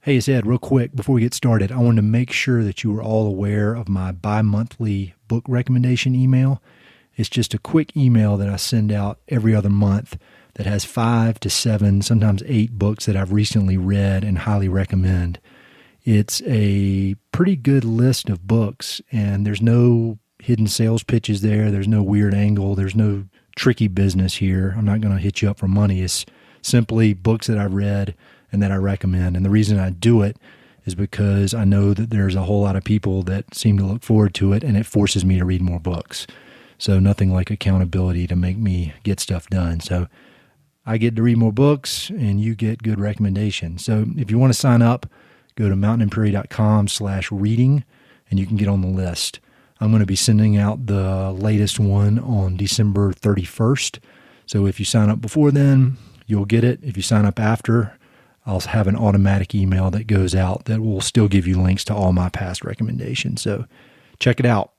Hey, it's Ed. Real quick, before we get started, I wanted to make sure that you were all aware of my bi-monthly book recommendation email. It's just a quick email that I send out every other month that has 5 to 7, sometimes 8 books that I've recently read and highly recommend. It's a pretty good list of books, and there's no hidden sales pitches there. There's no weird angle. There's no tricky business here. I'm not going to hit you up for money. It's simply books that I've read and that I recommend. And the reason I do it is because I know that there's a whole lot of people that seem to look forward to it, and it forces me to read more books. So nothing like accountability to make me get stuff done. So I get to read more books, and you get good recommendations. So if you want to sign up, go to mountainandprairie.com/reading, and you can get on the list. I'm going to be sending out the latest one on December 31st. So if you sign up before then, you'll get it. If you sign up after, I'll have an automatic email that goes out that will still give you links to all my past recommendations. So check it out.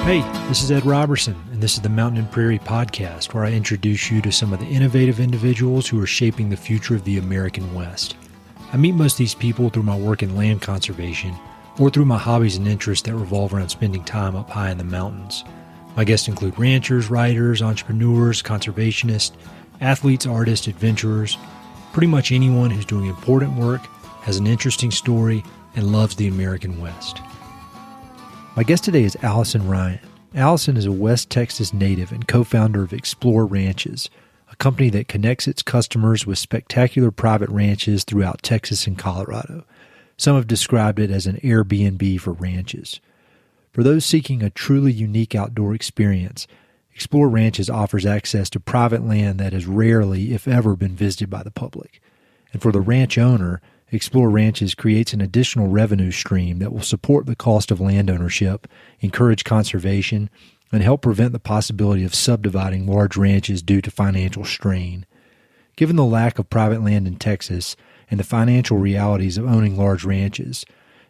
Hey, this is Ed Robertson, and this is the Mountain and Prairie Podcast, where I introduce you to some of the innovative individuals who are shaping the future of the American West. I meet most of these people through my work in land conservation or through my hobbies and interests that revolve around spending time up high in the mountains. My guests include ranchers, writers, entrepreneurs, conservationists, athletes, artists, adventurers, pretty much anyone who's doing important work, has an interesting story, and loves the American West. My guest today is Allison Ryan. Allison is a West Texas native and co-founder of Explore Ranches, a company that connects its customers with spectacular private ranches throughout Texas and Colorado. Some have described it as an Airbnb for ranches. For those seeking a truly unique outdoor experience, Explore Ranches offers access to private land that has rarely, if ever, been visited by the public. And for the ranch owner, Explore Ranches creates an additional revenue stream that will support the cost of land ownership, encourage conservation, and help prevent the possibility of subdividing large ranches due to financial strain. Given the lack of private land in Texas and the financial realities of owning large ranches,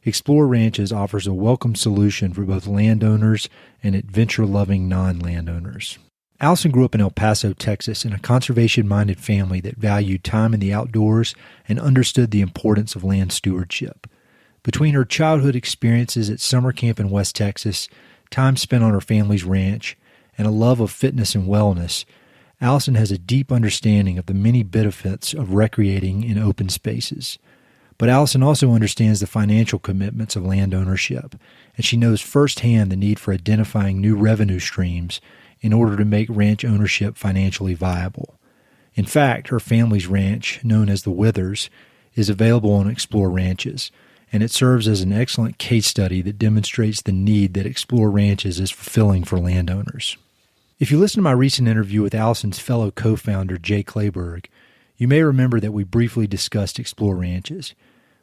Explore Ranches offers a welcome solution for both landowners and adventure-loving non-landowners. Allison grew up in El Paso, Texas, in a conservation-minded family that valued time in the outdoors and understood the importance of land stewardship. Between her childhood experiences at summer camp in West Texas, time spent on her family's ranch, and a love of fitness and wellness, Allison has a deep understanding of the many benefits of recreating in open spaces. But Allison also understands the financial commitments of land ownership, and she knows firsthand the need for identifying new revenue streams in order to make ranch ownership financially viable. In fact, her family's ranch, known as the Withers, is available on Explore Ranches, and it serves as an excellent case study that demonstrates the need that Explore Ranches is fulfilling for landowners. If you listen to my recent interview with Allison's fellow co-founder, Jay Clayberg, you may remember that we briefly discussed Explore Ranches.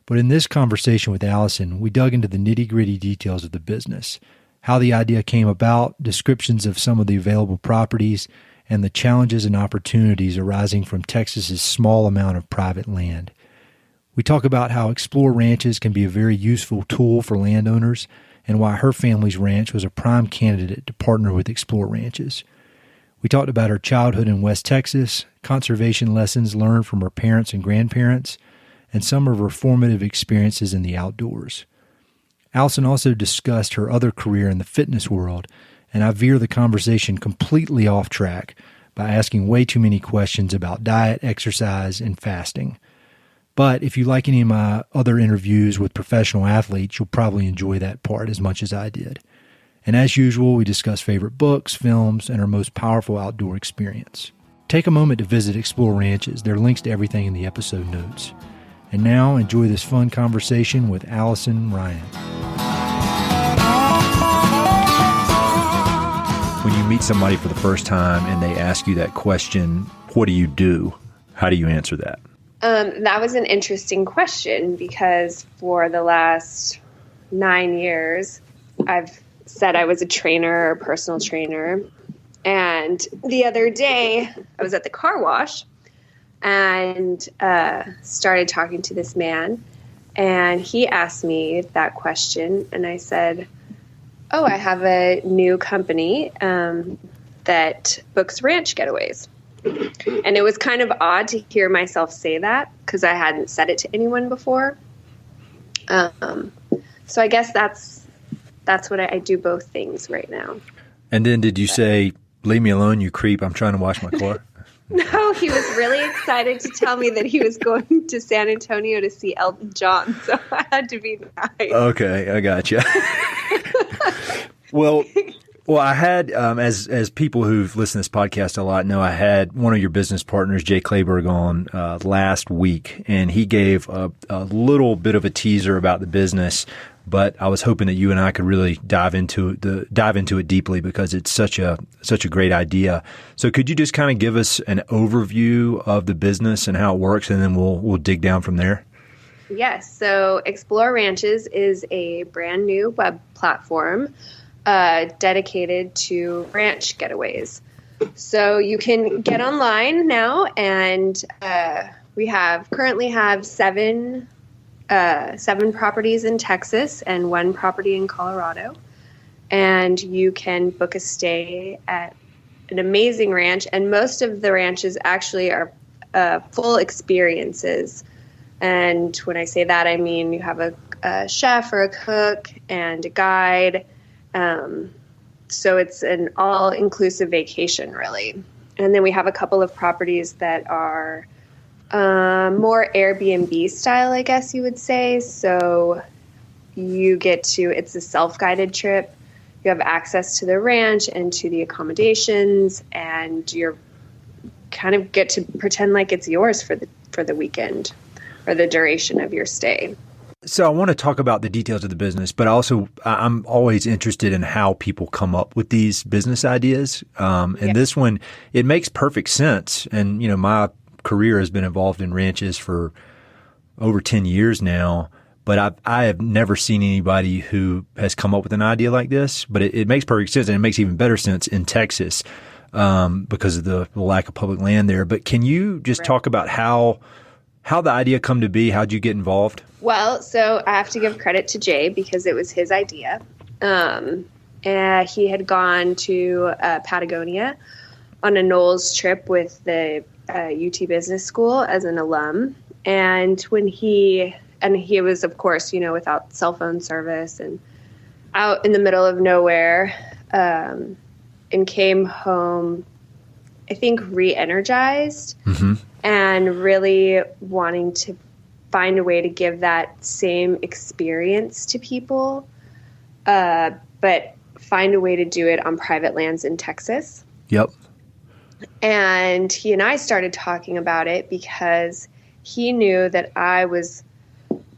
But in this conversation with Allison, we dug into the nitty-gritty details of the business, how the idea came about, descriptions of some of the available properties, and the challenges and opportunities arising from Texas's small amount of private land. We talk about how Explore Ranches can be a very useful tool for landowners and why her family's ranch was a prime candidate to partner with Explore Ranches. We talked about her childhood in West Texas, conservation lessons learned from her parents and grandparents, and some of her formative experiences in the outdoors. Allison also discussed her other career in the fitness world, and I veer the conversation completely off track by asking way too many questions about diet, exercise, and fasting. But if you like any of my other interviews with professional athletes, you'll probably enjoy that part as much as I did. And as usual, we discuss favorite books, films, and our most powerful outdoor experience. Take a moment to visit Explore Ranches. There are links to everything in the episode notes. And now, enjoy this fun conversation with Allison Ryan. When you meet somebody for the first time and they ask you that question, what do you do? How do you answer that? That was an interesting question because for the last 9 years, I've said I was a trainer, a personal trainer. And the other day, I was at the car wash and started talking to this man. And he asked me that question. And I said, Oh, I have a new company that books ranch getaways. And it was kind of odd to hear myself say that because I hadn't said it to anyone before. So I guess that's what I do, both things right now. And then did you say, "Leave me alone, you creep, I'm trying to wash my car"? No, he was really excited to tell me that he was going to San Antonio to see Elton John, so I had to be nice. Okay, I got you. Well, I had, as people who've listened to this podcast a lot know, I had one of your business partners, Jay Clayberg, on last week, and he gave a little bit of a teaser about the business. But I was hoping that you and I could really dive into it deeply because it's such a great idea. So could you just kind of give us an overview of the business and how it works, and then we'll dig down from there? Yes. So Explore Ranches is a brand new web platform dedicated to ranch getaways. So you can get online now, and we currently have seven properties in Texas and one property in Colorado. And you can book a stay at an amazing ranch. And most of the ranches actually are full experiences. And when I say that, I mean you have a chef or a cook and a guide. So it's an all-inclusive vacation, really. And then we have a couple of properties that are more Airbnb style, I guess you would say. So it's a self-guided trip. You have access to the ranch and to the accommodations, and you're kind of get to pretend like it's yours for the weekend or the duration of your stay. So I want to talk about the details of the business, but also I'm always interested in how people come up with these business ideas. This one, it makes perfect sense. And, my career has been involved in ranches for over 10 years now, but I have never seen anybody who has come up with an idea like this, but it makes perfect sense, and it makes even better sense in Texas because of the lack of public land there. But can you just talk about how the idea come to be? How'd you get involved? Well, so I have to give credit to Jay because it was his idea. He had gone to Patagonia on a Knowles trip with the UT Business School as an alum. And when he was, of course, without cell phone service and out in the middle of nowhere, and came home, I think, re-energized and really wanting to find a way to give that same experience to people, but find a way to do it on private lands in Texas. Yep. And he and I started talking about it because he knew that I was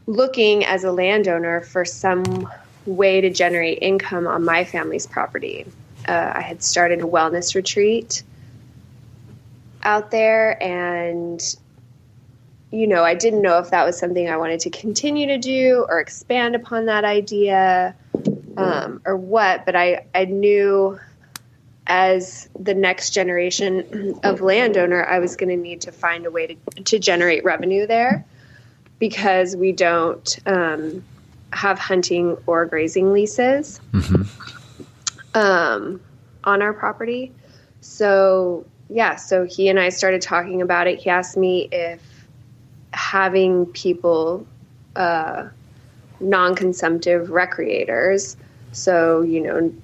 looking as a landowner for some way to generate income on my family's property. I had started a wellness retreat out there, and I didn't know if that was something I wanted to continue to do or expand upon that idea or what, but I knew as the next generation of landowner, I was going to need to find a way to generate revenue there because we don't have hunting or grazing leases on our property. So he and I started talking about it. He asked me if having people, non-consumptive recreators, so,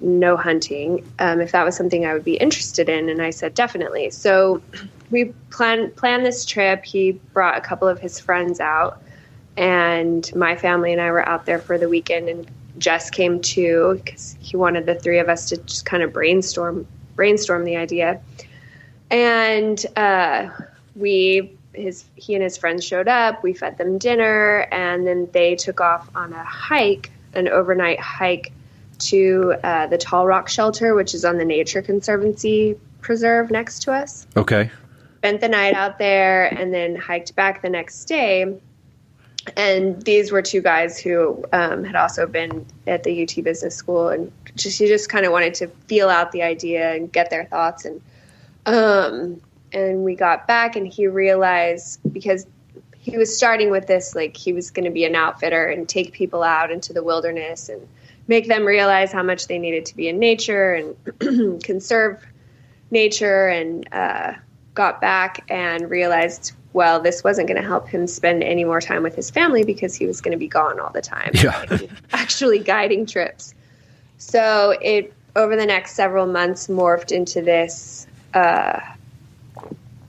no hunting, if that was something I would be interested in. And I said, definitely. So we planned this trip. He brought a couple of his friends out, and my family and I were out there for the weekend, and Jess came too because he wanted the three of us to just kind of brainstorm the idea. And he and his friends showed up. We fed them dinner, and then they took off on an overnight hike to the Tall Rock Shelter, which is on the Nature Conservancy Preserve next to us. Okay. Spent the night out there and then hiked back the next day. And these were two guys who had also been at the UT Business School, and you just kind of wanted to feel out the idea and get their thoughts. And we got back, and he realized, because he was starting with this, like he was going to be an outfitter and take people out into the wilderness and make them realize how much they needed to be in nature and conserve nature, and got back and realized, well, this wasn't going to help him spend any more time with his family because he was going to be gone all the time, actually guiding trips. So it, over the next several months, morphed into this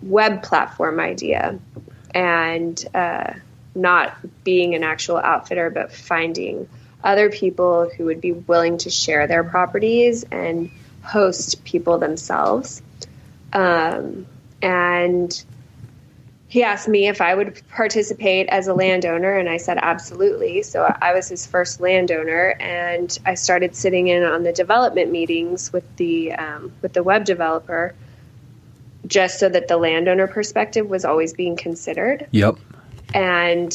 web platform idea, and not being an actual outfitter, but finding other people who would be willing to share their properties and host people themselves. And he asked me if I would participate as a landowner, and I said absolutely. So I was his first landowner, and I started sitting in on the development meetings with the web developer, just so that the landowner perspective was always being considered. Yep. And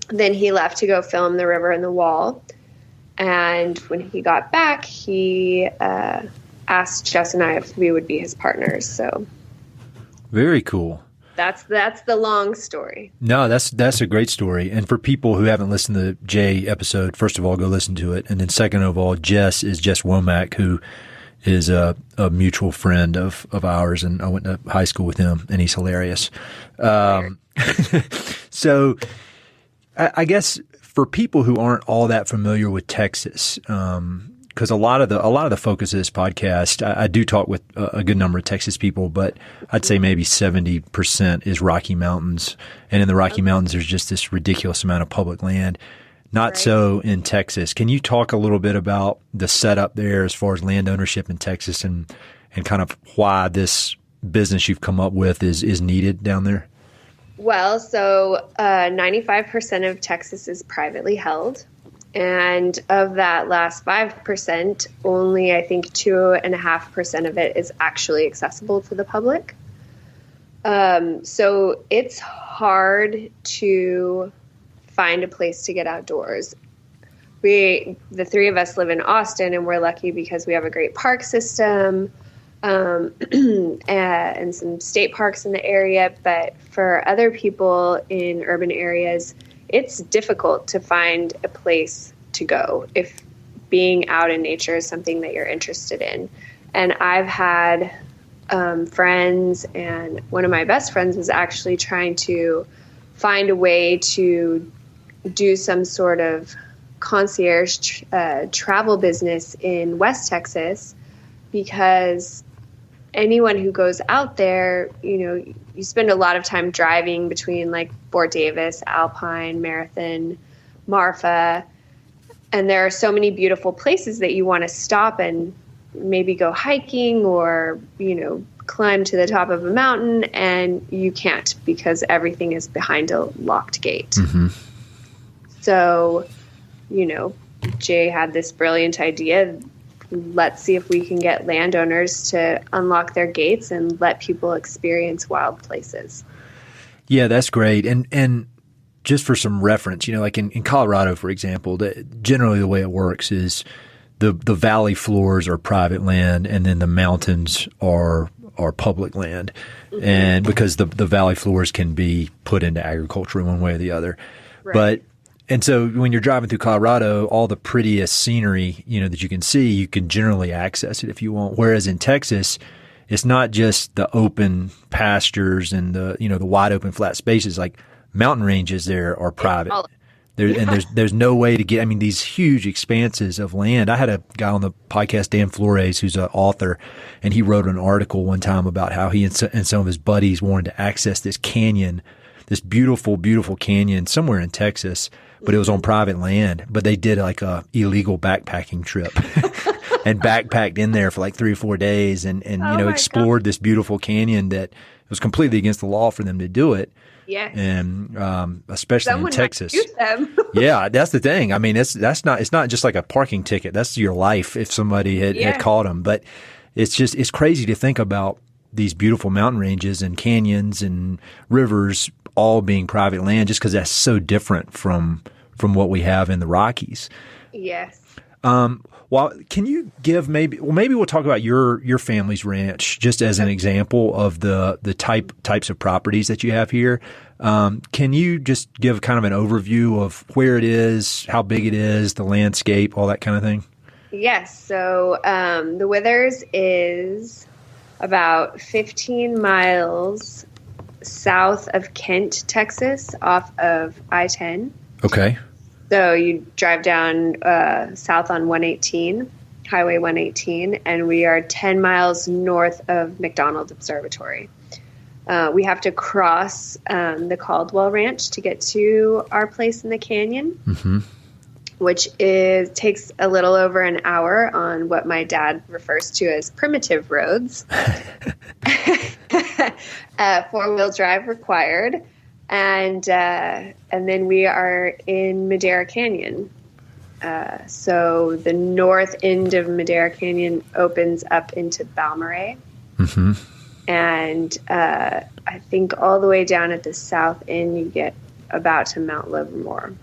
then he left to go film The River and the Wall. And when he got back, he asked Jess and I if we would be his partners. So very cool. That's the long story. No, that's a great story. And for people who haven't listened to the Jay episode, first of all, go listen to it. And then second of all, Jess is Jess Womack, who is a mutual friend of ours. And I went to high school with him, and he's hilarious. So I guess for people who aren't all that familiar with Texas, because a lot of the focus of this podcast, I do talk with a good number of Texas people, but I'd say maybe 70% is Rocky Mountains. And in the Rocky Mountains, there's just this ridiculous amount of public land. Not so in Texas. Can you talk a little bit about the setup there as far as land ownership in Texas, and kind of why this business you've come up with is needed down there? Well, so 95% of Texas is privately held. And of that last 5%, only I think 2.5% of it is actually accessible to the public. So it's hard to find a place to get outdoors. The three of us live in Austin, and we're lucky because we have a great park system, and some state parks in the area. But for other people in urban areas, it's difficult to find a place to go if being out in nature is something that you're interested in. And I've had friends, and one of my best friends was actually trying to find a way to do some sort of concierge travel business in West Texas, because anyone who goes out there, you spend a lot of time driving between like Fort Davis, Alpine, Marathon, Marfa, and there are so many beautiful places that you want to stop and maybe go hiking or, climb to the top of a mountain, and you can't because everything is behind a locked gate. Mm-hmm. So, Jay had this brilliant idea. Let's see if we can get landowners to unlock their gates and let people experience wild places. Yeah, that's great. And just for some reference, like in Colorado, for example, generally the way it works is the valley floors are private land, and then the mountains are public land. Mm-hmm. And because the valley floors can be put into agriculture in one way or the other. Right. And so when you're driving through Colorado, all the prettiest scenery, that you can see, you can generally access it if you want. Whereas in Texas, it's not just the open pastures and the wide open flat spaces. Like mountain ranges there are private. There's no way to get, these huge expanses of land. I had a guy on the podcast, Dan Flores, who's an author, and he wrote an article one time about how he and some of his buddies wanted to access this canyon, this beautiful, beautiful canyon somewhere in Texas, but it was on private land. But they did like a illegal backpacking trip and backpacked in there for like 3 or 4 days and explored this beautiful canyon that it was completely against the law for them to do it. Yes. And especially Someone in Texas. might shoot them. Yeah, that's the thing. It's not just like a parking ticket. That's your life if somebody had caught them. But it's crazy to think about these beautiful mountain ranges and canyons and rivers all being private land, just because that's so different from what we have in the Rockies. Yes. Well, can you give maybe we'll talk about your family's ranch just as an example of the types of properties that you have here. Can you just give kind of an overview of where it is, how big it is, the landscape, all that kind of thing? Yes. So the Withers is about 15 miles south of Kent, Texas, off of I-10. Okay. So you drive down south on 118, Highway 118, and we are 10 miles north of McDonald Observatory. We have to cross the Caldwell Ranch to get to our place in the canyon, which takes a little over an hour on what my dad refers to as primitive roads. 4-wheel drive required. And then we are in Madera Canyon. So the north end of Madera Canyon opens up into Balmorhea. And I think all the way down at the south end, you get about to Mount Livermore.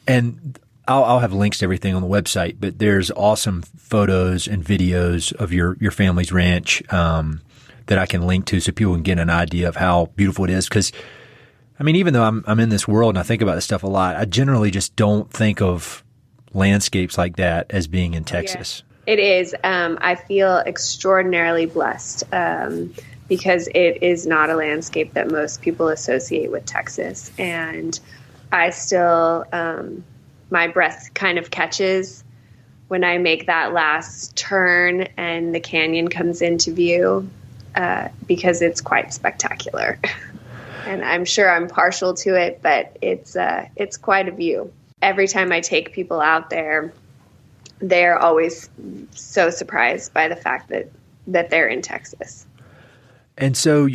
And I'll have links to everything on the website, but there's awesome photos and videos of your family's ranch that I can link to so people can get an idea of how beautiful it is. Because I mean, even though I'm in this world and I think about this stuff a lot, I generally just don't think of landscapes like that as being in Texas. Yeah, it is. I feel extraordinarily blessed because it is not a landscape that most people associate with Texas. And I still, my breath kind of catches when I make that last turn and the canyon comes into view because it's quite spectacular. And I'm sure I'm partial to it, but it's quite a view. Every time I take people out there, they're always so surprised by the fact that they're in Texas. And so,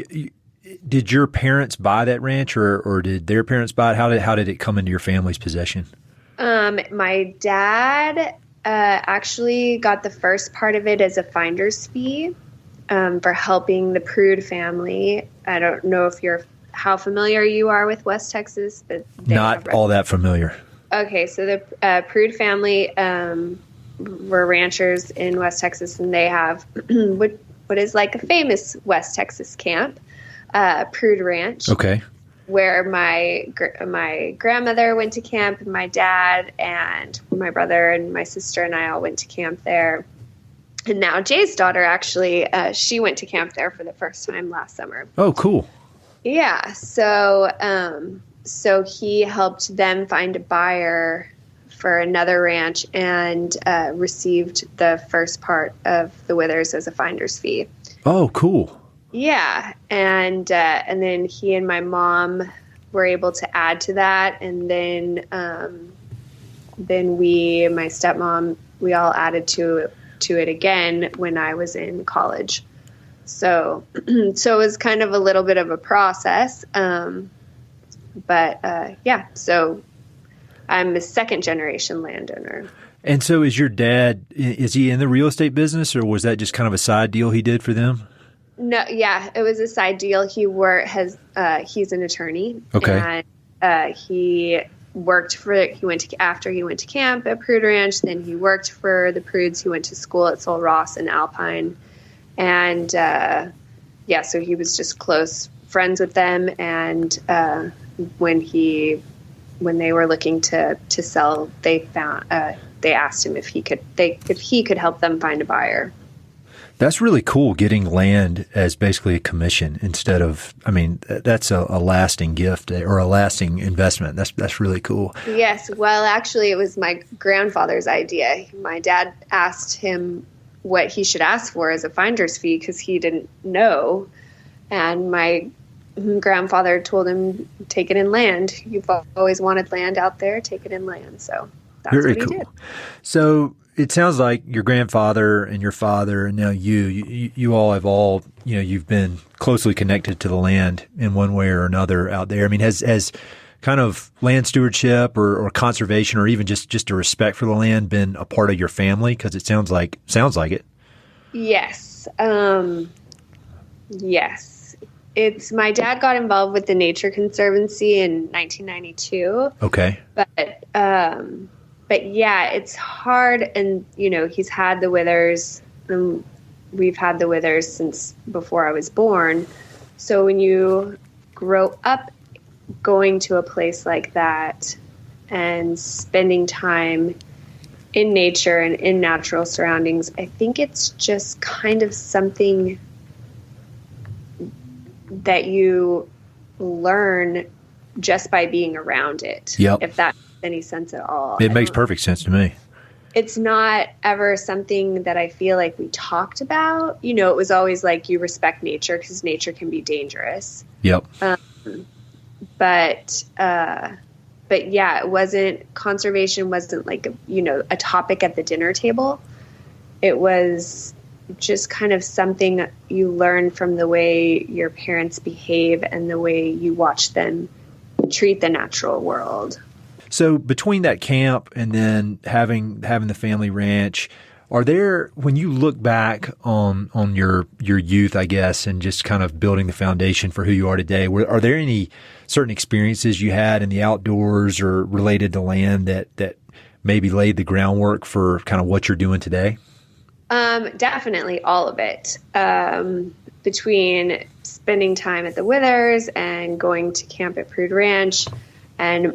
did your parents buy that ranch, or did their parents buy it? How did it come into your family's possession? My dad actually got the first part of it as a finder's fee for helping the Prude family. I don't know how familiar you are with West Texas, but not all that familiar. Okay, so the Prude family were ranchers in West Texas, and they have what is like a famous West Texas camp, Prude Ranch. Okay, where my grandmother went to camp, and my dad and my brother and my sister and I all went to camp there. And now Jay's daughter actually, she went to camp there for the first time last summer. Oh, cool. Yeah. So he helped them find a buyer for another ranch and received the first part of the Withers as a finder's fee. Oh, cool. Yeah. And then he and my mom were able to add to that. And then my stepmom, we all added to it again when I was in college. So it was kind of a little bit of a process. So I'm a second generation landowner. And so is your dad, is he in the real estate business, or was that just kind of a side deal he did for them? No, yeah, it was a side deal. He's an attorney. Okay. And he went to camp at Prude Ranch, then he worked for the Prudes. He went to school at Sul Ross and Alpine. And, so he was just close friends with them. And, when they were looking to sell, they asked him if he could help them find a buyer. That's really cool, getting land as basically a commission instead of, that's a lasting gift or a lasting investment. That's really cool. Yes. Well, actually, it was my grandfather's idea. My dad asked him what he should ask for as a finder's fee because he didn't know. And my grandfather told him, take it in land. You've always wanted land out there, take it in land. So that's Very what he cool. did. So it sounds like your grandfather and your father and now you all have you've been closely connected to the land in one way or another out there. Has kind of land stewardship or conservation or even just a respect for the land been a part of your family? Because it sounds like it. Yes. Yes. It's my dad got involved with the Nature Conservancy in 1992. Okay. But but yeah, it's hard. And, he's had the withers, and we've had the withers since before I was born. So when you grow up going to a place like that and spending time in nature and in natural surroundings, I think it's just kind of something that you learn just by being around it. Yep. If that makes any sense at all. It makes perfect sense to me. It's not ever something that I feel like we talked about. It was always like you respect nature because nature can be dangerous. Yep. But yeah, conservation wasn't like, a topic at the dinner table. It was just kind of something you learn from the way your parents behave and the way you watch them treat the natural world. So between that camp and then having the family ranch, are there, when you look back on your youth, I guess, and just kind of building the foundation for who you are today, are there any certain experiences you had in the outdoors or related to land that maybe laid the groundwork for kind of what you're doing today? Definitely all of it. Between spending time at the Withers and going to camp at Prude Ranch, and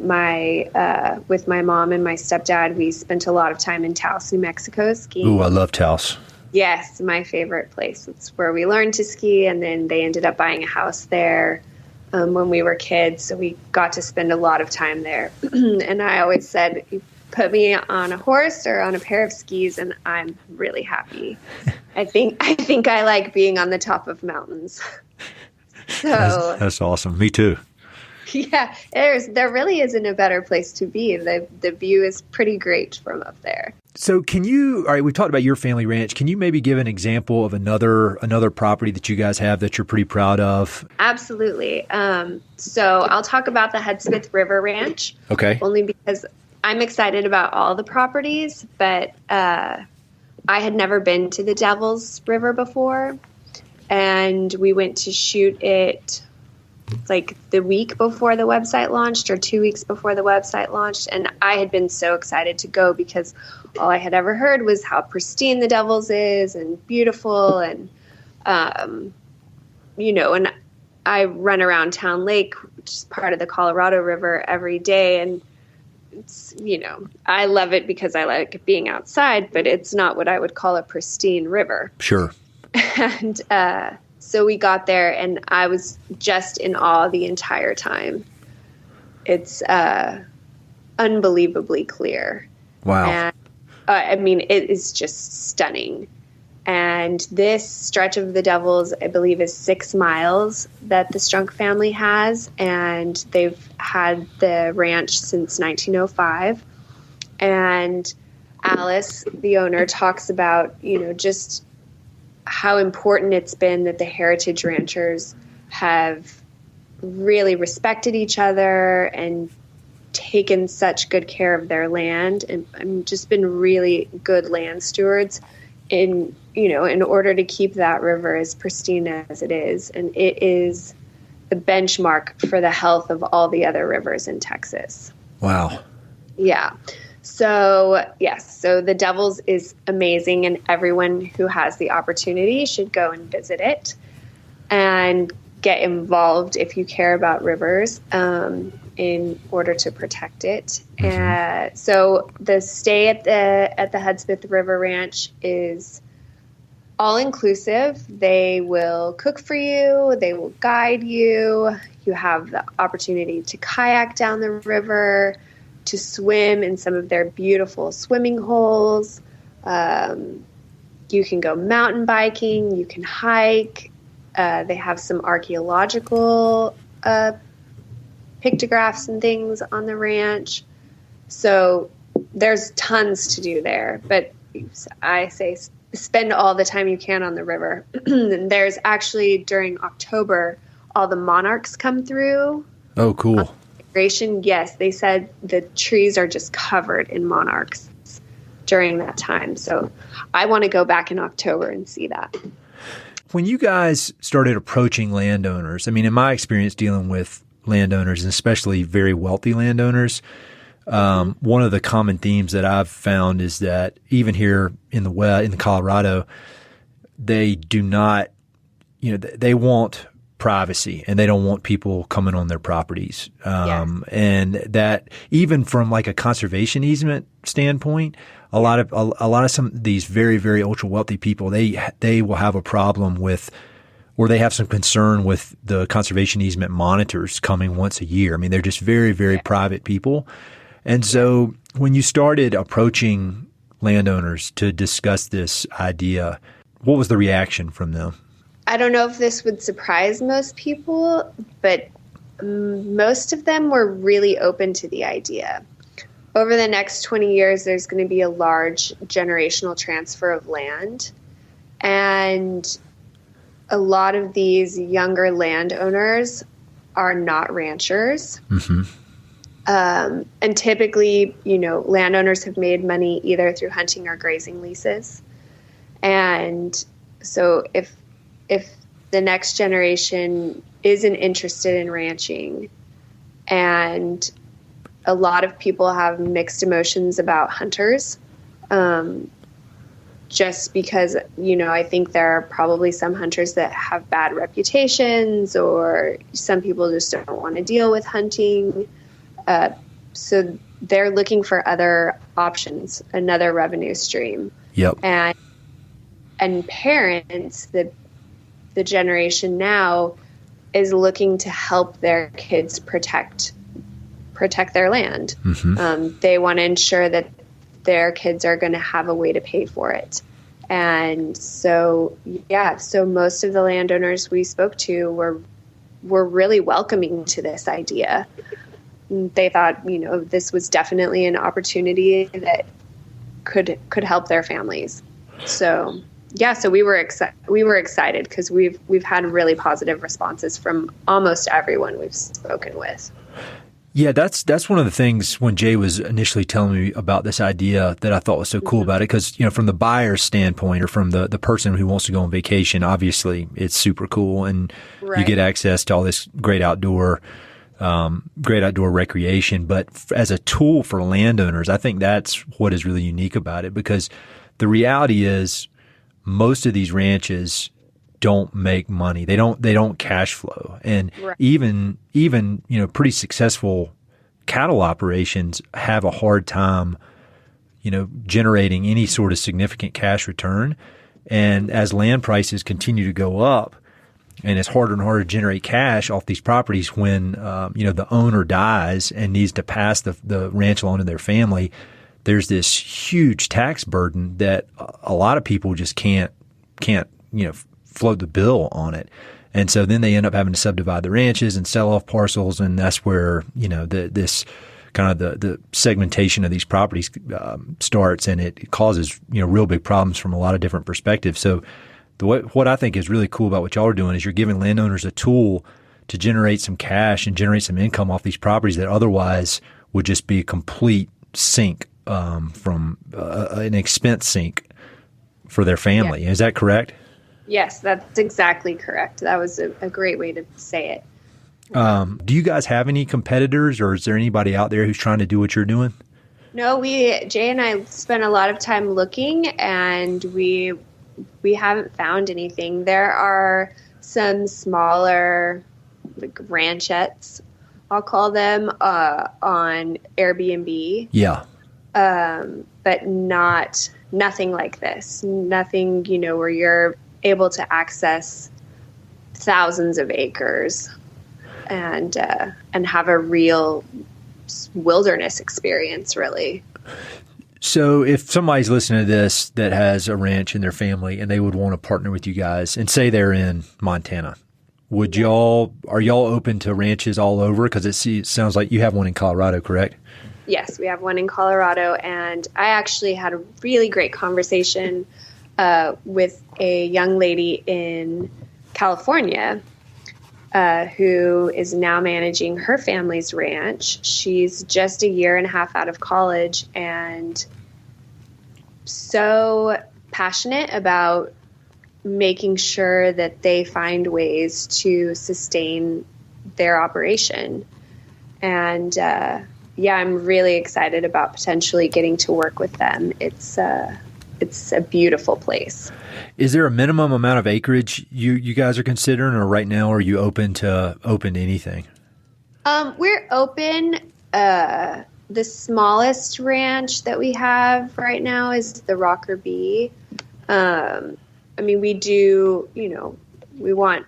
with my mom and my stepdad, we spent a lot of time in Taos, New Mexico skiing. Ooh, I love Taos. Yes, my favorite place. It's where we learned to ski, and then they ended up buying a house there when we were kids, so we got to spend a lot of time there. And I always said, you put me on a horse or on a pair of skis, and I'm really happy. I think I like being on the top of mountains. So that's awesome. Me too. Yeah, there really isn't a better place to be. The view is pretty great from up there. So all right, we talked about your family ranch. Can you maybe give an example of another property that you guys have that you're pretty proud of? Absolutely. So I'll talk about the Hudspeth River Ranch. Okay. Only because I'm excited about all the properties, but I had never been to the Devil's River before, and we went to shoot it like the week before the website launched or 2 weeks before the website launched. And I had been so excited to go because all I had ever heard was how pristine the Devil's is and beautiful. And, and I run around Town Lake, which is part of the Colorado River, every day. And it's, I love it because I like being outside, but it's not what I would call a pristine river. Sure. And, so we got there, and I was just in awe the entire time. It's unbelievably clear. Wow. And, it is just stunning. And this stretch of the Devils, I believe, is 6 miles that the Strunk family has, and they've had the ranch since 1905. And Alice, the owner, talks about, just how important it's been that the heritage ranchers have really respected each other and taken such good care of their land and just been really good land stewards in order to keep that river as pristine as it is. And it is the benchmark for the health of all the other rivers in Texas. Wow. Yeah. So, yes, so the Devil's is amazing, and everyone who has the opportunity should go and visit it and get involved if you care about rivers in order to protect it. Mm-hmm. So the stay at the Hudspeth River Ranch is all-inclusive. They will cook for you. They will guide you. You have the opportunity to kayak down the river, to swim in some of their beautiful swimming holes. You can go mountain biking. You can hike. They have some archaeological pictographs and things on the ranch. So there's tons to do there. But I say spend all the time you can on the river. There's actually, during October, all the monarchs come through. Oh, cool. Yes, they said the trees are just covered in monarchs during that time. So I want to go back in October and see that. When you guys started approaching landowners, in my experience dealing with landowners, and especially very wealthy landowners, One of the common themes that I've found is that even here in the West, in Colorado, they do not, they want privacy and they don't want people coming on their properties. And that even from like a conservation easement standpoint, a lot of some of these very, very ultra wealthy people, they will have a problem with, or they have some concern with the conservation easement monitors coming once a year. I mean, they're just very, very private people. And so when you started approaching landowners to discuss this idea, what was the reaction from them? I don't know if this would surprise most people, but most of them were really open to the idea. Over the next 20 years, there's going to be a large generational transfer of land. And a lot of these younger landowners are not ranchers. Mm-hmm. And typically, landowners have made money either through hunting or grazing leases. And so if the next generation isn't interested in ranching, and a lot of people have mixed emotions about hunters, just because, I think there are probably some hunters that have bad reputations, or some people just don't want to deal with hunting. So they're looking for other options, another revenue stream. Yep. And parents, the generation now, is looking to help their kids protect their land. Mm-hmm. They want to ensure that their kids are going to have a way to pay for it. And so most of the landowners we spoke to were really welcoming to this idea. They thought, this was definitely an opportunity that could help their families. So we were excited because we've had really positive responses from almost everyone we've spoken with. Yeah, that's one of the things when Jay was initially telling me about this idea that I thought was so cool about it. Because, from the buyer's standpoint, or from the person who wants to go on vacation, obviously it's super cool, and you get access to all this great outdoor recreation. But as a tool for landowners, I think that's what is really unique about it, because the reality is most of these ranches don't make money. They don't cash flow. And even pretty successful cattle operations have a hard time, generating any sort of significant cash return. And as land prices continue to go up, and it's harder and harder to generate cash off these properties when, the owner dies and needs to pass the ranch on to their family, there's this huge tax burden that a lot of people just can't, float the bill on it. And so then they end up having to subdivide the ranches and sell off parcels. And that's where, this kind of the segmentation of these properties starts, and it causes, real big problems from a lot of different perspectives. So what I think is really cool about what y'all are doing is you're giving landowners a tool to generate some cash and generate some income off these properties that otherwise would just be a complete sink from an expense sink for their family. Yeah. Is that correct? Yes, that's exactly correct. That was a great way to say it. Do you guys have any competitors, or is there anybody out there who's trying to do what you're doing? No, Jay and I spent a lot of time looking, and we haven't found anything. There are some smaller, like, ranchettes, I'll call them, on Airbnb. Yeah. But nothing like this. Nothing, where you're able to access thousands of acres and have a real wilderness experience, really. So if somebody's listening to this that has a ranch in their family and they would want to partner with you guys, and say they're in Montana, are y'all open to ranches all over? Because it sounds like you have one in Colorado, correct? Yes, we have one in Colorado, and I actually had a really great conversation with a young lady in California who is now managing her family's ranch. She's just a year and a half out of college and so passionate about making sure that they find ways to sustain their operation. And I'm really excited about potentially getting to work with them. It's a beautiful place. Is there a minimum amount of acreage you guys are considering, or right now are you open to anything? We're open. The smallest ranch that we have right now is the Rocker Bee. We do, we want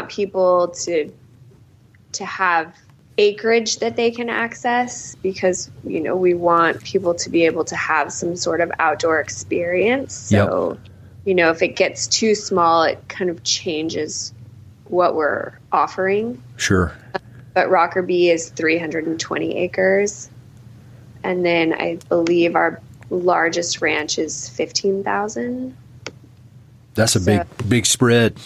people to have acreage that they can access, because, we want people to be able to have some sort of outdoor experience. So, if it gets too small, it kind of changes what we're offering. Sure. But Rocker Bee is 320 acres. And then I believe our largest ranch is 15,000. That's a big spread.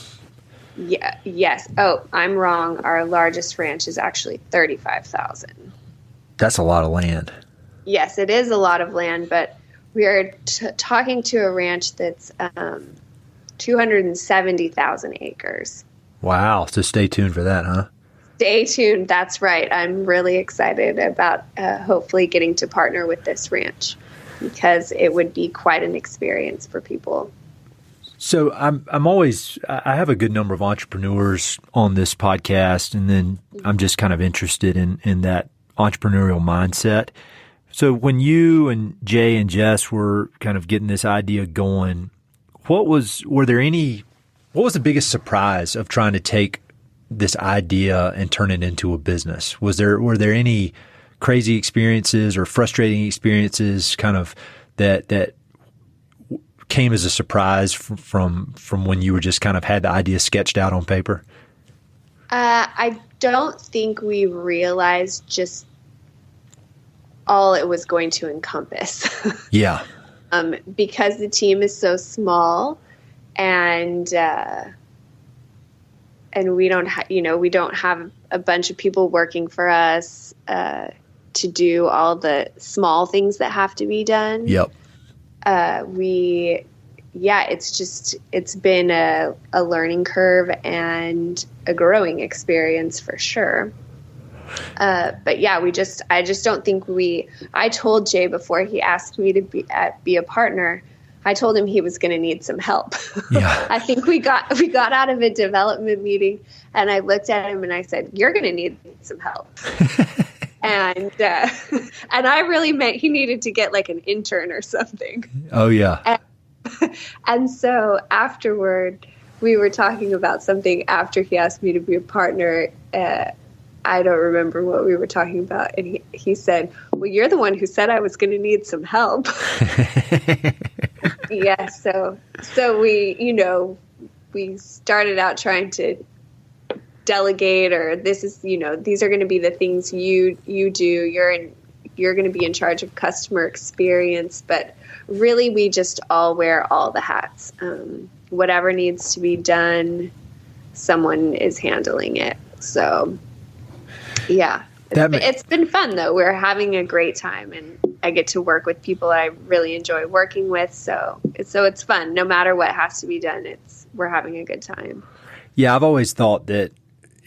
Yeah. Yes. Oh, I'm wrong. Our largest ranch is actually 35,000. That's a lot of land. Yes, it is a lot of land, but we are talking to a ranch that's 270,000 acres. Wow. So stay tuned for that, huh? Stay tuned. That's right. I'm really excited about hopefully getting to partner with this ranch, because it would be quite an experience for people. So I have a good number of entrepreneurs on this podcast, and then I'm just kind of interested in that entrepreneurial mindset. So when you and Jay and Jess were kind of getting this idea going, what was the biggest surprise of trying to take this idea and turn it into a business? Were there any crazy experiences or frustrating experiences kind of that came as a surprise from when you were just kind of had the idea sketched out on paper? I don't think we realized just all it was going to encompass. Yeah. Because the team is so small, and we don't have a bunch of people working for us to do all the small things that have to be done. Yep. It's been a learning curve and a growing experience for sure. But yeah, I just don't think I told Jay before he asked me to be a partner, I told him he was going to need some help. Yeah. I think we got out of a development meeting, and I looked at him and I said, "You're going to need some help." And I really meant he needed to get like an intern or something. Oh yeah. And so afterward, we were talking about something after he asked me to be a partner. I don't remember what we were talking about. And he said, "Well, you're the one who said I was going to need some help." Yeah. So we started out trying to delegate, or these are going to be the things you do. You're going to be in charge of customer experience, but really we just all wear all the hats. Whatever needs to be done, someone is handling it. So yeah, it's been fun though. We're having a great time, and I get to work with people I really enjoy working with. So it's fun. No matter what has to be done, we're having a good time. Yeah. I've always thought that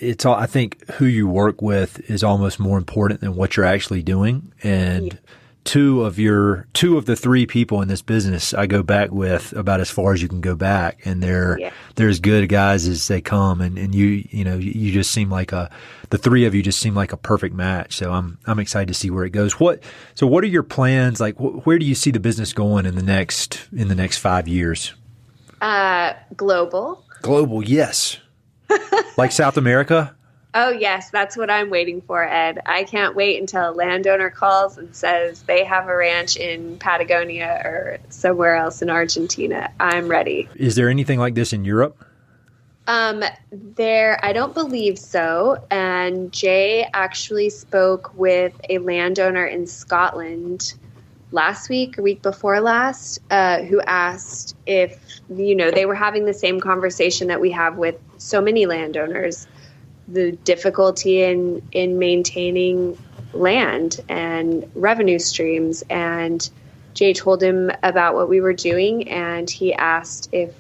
I think who you work with is almost more important than what you're actually doing. And two of the three people in this business I go back with about as far as you can go back, and they're as good guys as they come. And you just seem like the three of you just seem like a perfect match. So I'm excited to see where it goes. What are your plans? Like, where do you see the business going in the next 5 years? Global. Yes. Like South America? Oh, yes. That's what I'm waiting for, Ed. I can't wait until a landowner calls and says they have a ranch in Patagonia or somewhere else in Argentina. I'm ready. Is there anything like this in Europe? I don't believe so. And Jay actually spoke with a landowner in Scotland last week, or week before last, who asked if, they were having the same conversation that we have with so many landowners, the difficulty in maintaining land and revenue streams. And Jay told him about what we were doing, and he asked if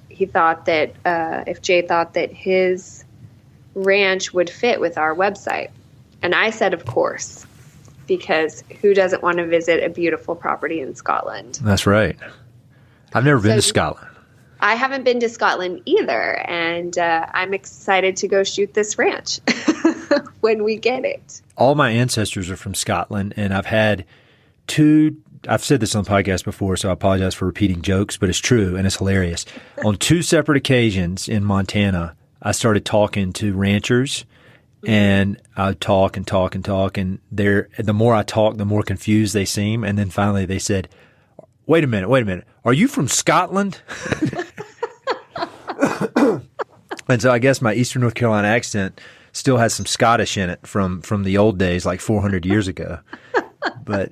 Jay thought that his ranch would fit with our website. And I said, of course, because who doesn't want to visit a beautiful property in Scotland? That's right. I've never been to Scotland. I haven't been to Scotland either, and I'm excited to go shoot this ranch when we get it. All my ancestors are from Scotland, and I've had two. I've said this on the podcast before, so I apologize for repeating jokes, but it's true and it's hilarious. On two separate occasions in Montana, I started talking to ranchers, and I would talk and talk and talk, and the more I talk, the more confused they seem, and then finally they said, wait a minute, are you from Scotland? And so I guess my Eastern North Carolina accent still has some Scottish in it from the old days, like 400 years ago. But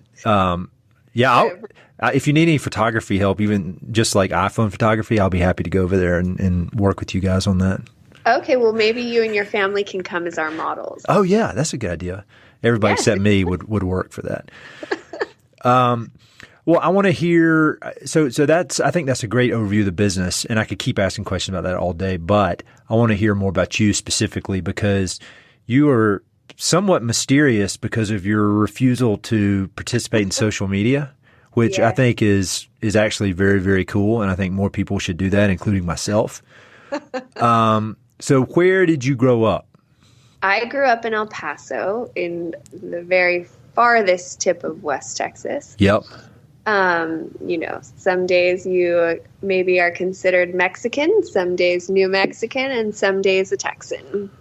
if you need any photography help, even just like iPhone photography, I'll be happy to go over there and work with you guys on that. Okay, well, maybe you and your family can come as our models. Oh, yeah, that's a good idea. Everybody except me would work for that. Well, I want to hear so I think that's a great overview of the business, and I could keep asking questions about that all day, but I want to hear more about you specifically because you are somewhat mysterious because of your refusal to participate in social media, which I think is actually very, very cool, and I think more people should do that, including myself. So where did you grow up? I grew up in El Paso in the very farthest tip of West Texas. Yep. Some days you maybe are considered Mexican, some days New Mexican, and some days a Texan.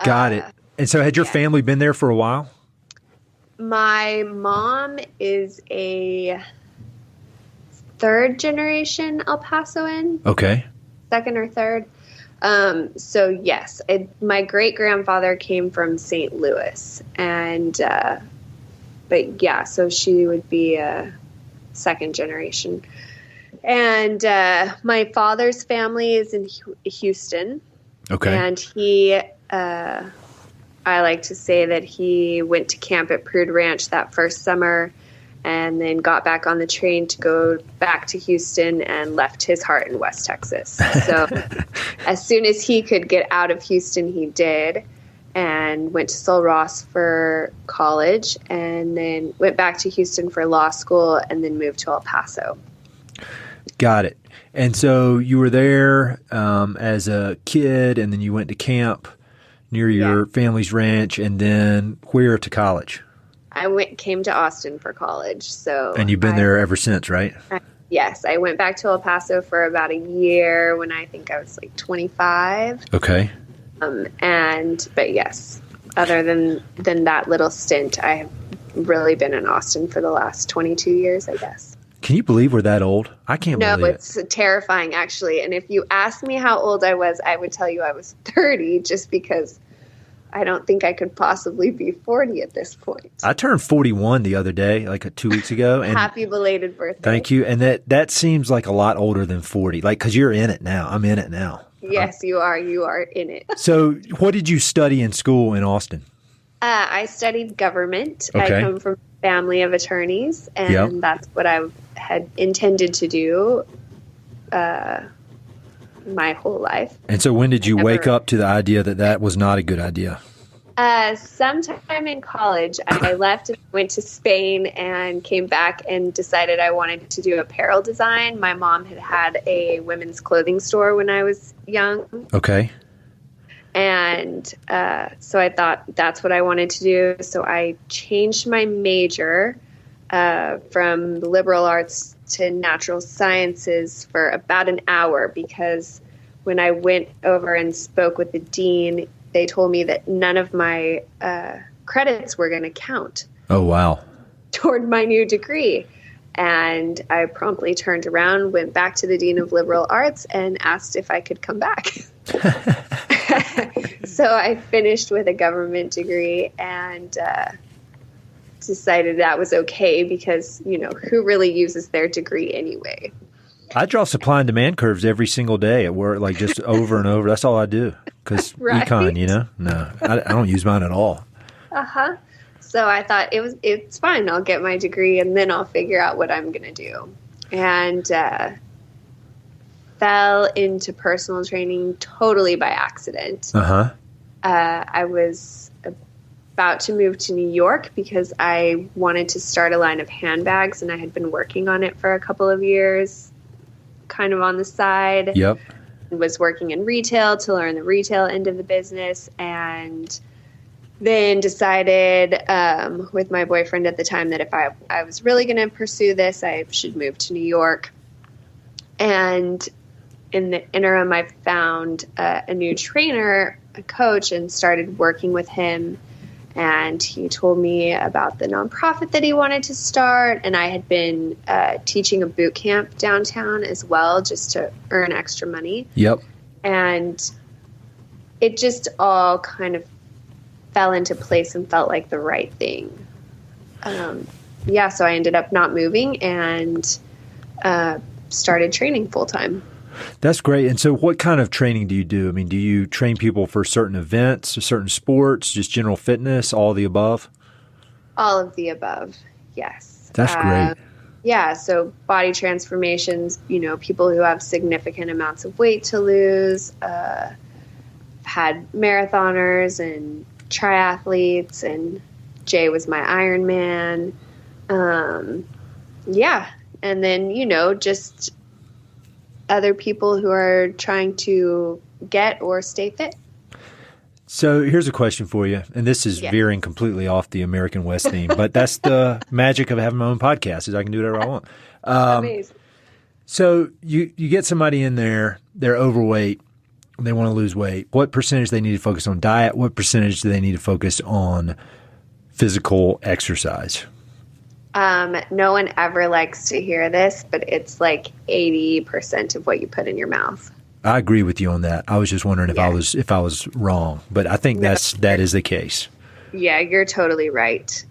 Got it. And so had your family been there for a while? My mom is a third generation El Pasoan. Okay. Second or third. So yes, my great grandfather came from St. Louis, and so she would be a second generation. And my father's family is in Houston. Okay. And he, I like to say that he went to camp at Prude Ranch that first summer and then got back on the train to go back to Houston and left his heart in West Texas. So as soon as he could get out of Houston, he did, and went to Sul Ross for college, and then went back to Houston for law school, and then moved to El Paso. Got it. And so you were there as a kid, and then you went to camp near your family's ranch, and then where to college? I came to Austin for college. And you've been there ever since, right? Yes. I went back to El Paso for about a year when I think I was like 25. Okay. But yes, other than that little stint, I have really been in Austin for the last 22 years, I guess. Can you believe we're that old? I can't believe it. No, it's terrifying, actually. And if you asked me how old I was, I would tell you I was 30, just because I don't think I could possibly be 40 at this point. I turned 41 the other day, like 2 weeks ago. And happy belated birthday. Thank you. And that seems like a lot older than 40, like, because you're in it now. I'm in it now. Yes, you are. You are in it. So what did you study in school in Austin? I studied government. Okay. I come from a family of attorneys, and that's what I had intended to do my whole life. And so when did you wake up to the idea that was not a good idea? Sometime in college, I left and went to Spain and came back and decided I wanted to do apparel design. My mom had a women's clothing store when I was young. Okay. And so I thought that's what I wanted to do. So I changed my major from liberal arts to natural sciences for about an hour, because when I went over and spoke with the dean, they told me that none of my credits were going to count. Oh, wow. Toward my new degree. And I promptly turned around, went back to the dean of liberal arts, and asked if I could come back. So I finished with a government degree and decided that was okay because, who really uses their degree anyway? I draw supply and demand curves every single day at work, like just over and over. That's all I do. Because econ, no, I don't use mine at all. Uh-huh. So I thought it's fine. I'll get my degree and then I'll figure out what I'm going to do. And fell into personal training totally by accident. Uh-huh. I was about to move to New York because I wanted to start a line of handbags, and I had been working on it for a couple of years, kind of on the side. Yep. Was working in retail to learn the retail end of the business, and then decided with my boyfriend at the time that if I was really going to pursue this, I should move to New York. And in the interim, I found a new trainer, a coach, and started working with him. And he told me about the nonprofit that he wanted to start. And I had been teaching a boot camp downtown as well, just to earn extra money. Yep. And it just all kind of fell into place and felt like the right thing. So I ended up not moving and started training full time. That's great. And so what kind of training do you do? I mean, do you train people for certain events, certain sports, just general fitness, all the above? All of the above, yes. That's great. Yeah, so body transformations, people who have significant amounts of weight to lose, had marathoners and triathletes, and Jay was my Ironman. And then, just other people who are trying to get or stay fit. So here's a question for you, and this is veering completely off the American West theme, but that's the magic of having my own podcast is I can do whatever I want. Amazing. So you get somebody in there, they're overweight, they want to lose weight. What percentage they need to focus on diet? What percentage do they need to focus on physical exercise? No one ever likes to hear this, but it's like 80% of what you put in your mouth. I agree with you on that. I was just wondering if I was wrong, but I think that is the case. Yeah, you're totally right.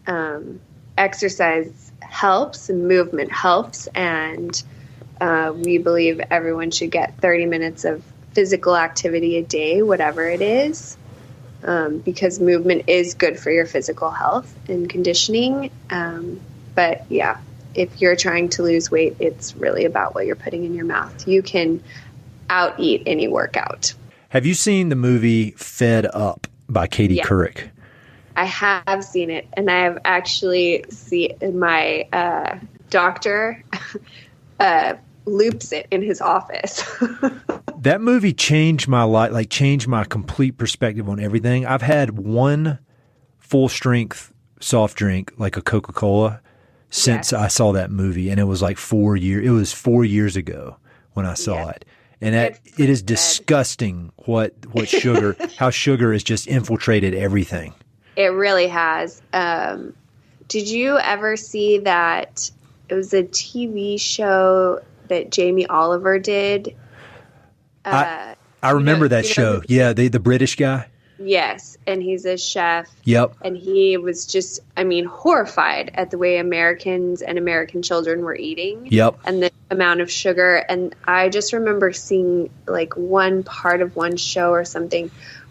Exercise helps and movement helps, and we believe everyone should get 30 minutes of physical activity a day, whatever it is, because movement is good for your physical health and conditioning. But yeah, if you're trying to lose weight, it's really about what you're putting in your mouth. You can out-eat any workout. Have you seen the movie Fed Up by Katie Couric? I have seen it, and I have actually seen my doctor loops it in his office. That movie changed my life, changed my complete perspective on everything. I've had one full-strength soft drink, like a Coca-Cola, since I saw that movie, and it was 4 years. It was 4 years ago when I saw it. And it is disgusting what sugar, how sugar has just infiltrated everything. It really has. Did you ever see that? It was a TV show that Jamie Oliver did. I remember that show. Yeah, the British guy. Yes, and he's a chef. Yep. And he was just, horrified at the way Americans and American children were eating. Yep. And the amount of sugar. And I just remember seeing one part of one show or something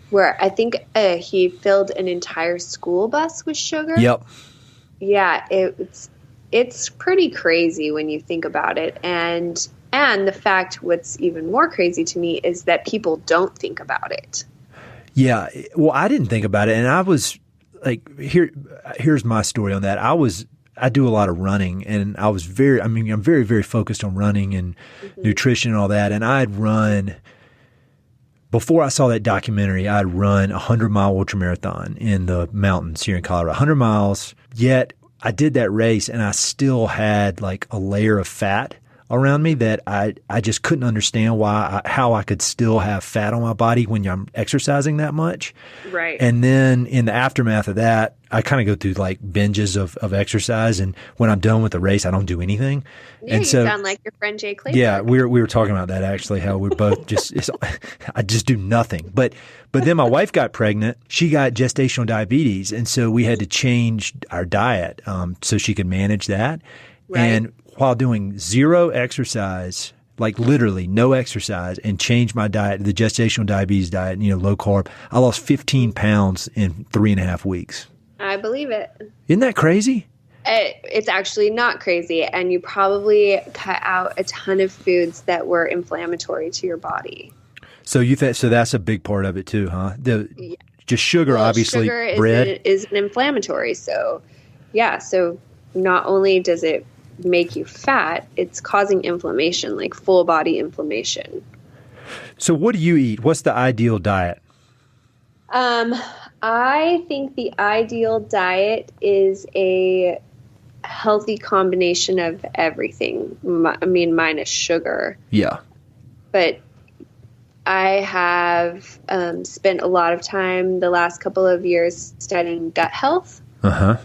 where I think he filled an entire school bus with sugar. Yep. Yeah, it's pretty crazy when you think about it. And the fact what's even more crazy to me is that people don't think about it. Yeah. Well, I didn't think about it. And I was here's my story on that. I do a lot of running, and I'm very, very focused on running and nutrition and all that. And I'd run, before I saw that documentary, I'd run a 100-mile ultramarathon in the mountains here in Colorado, 100 miles. Yet I did that race and I still had a layer of fat around me that I just couldn't understand how I could still have fat on my body when I'm exercising that much. Right. And then in the aftermath of that, I kind of go through binges of exercise, and when I'm done with the race, I don't do anything. Yeah, and you sound like your friend Jay Clayton. Yeah, we were talking about that actually, how we're both I just do nothing. But then my wife got pregnant. She got gestational diabetes, and so we had to change our diet so she could manage that. Right. And while doing zero exercise, literally no exercise, and changed my diet, the gestational diabetes diet, low carb, I lost 15 pounds in 3.5 weeks. I believe it. Isn't that crazy? It's actually not crazy, and you probably cut out a ton of foods that were inflammatory to your body. So that's a big part of it too, huh? Just sugar, well, obviously, sugar bread. is an inflammatory. So, yeah. So not only does it make you fat, it's causing inflammation, like full body inflammation. So what do you eat? What's the ideal diet? I think the ideal diet is a healthy combination of everything. Minus sugar. Yeah. But I have spent a lot of time the last couple of years studying gut health. Uh-huh.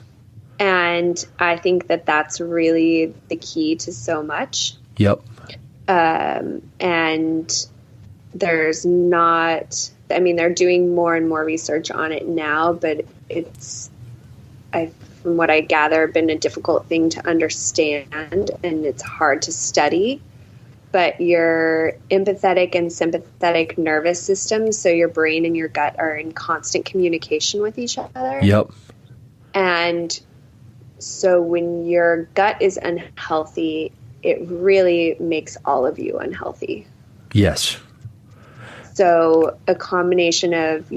And I think that that's really the key to so much. Yep. And there's not, they're doing more and more research on it now, but from what I gather, been a difficult thing to understand, and it's hard to study. But your empathetic and sympathetic nervous systems, so your brain and your gut, are in constant communication with each other. Yep. And so when your gut is unhealthy, it really makes all of you unhealthy. Yes. So a combination of,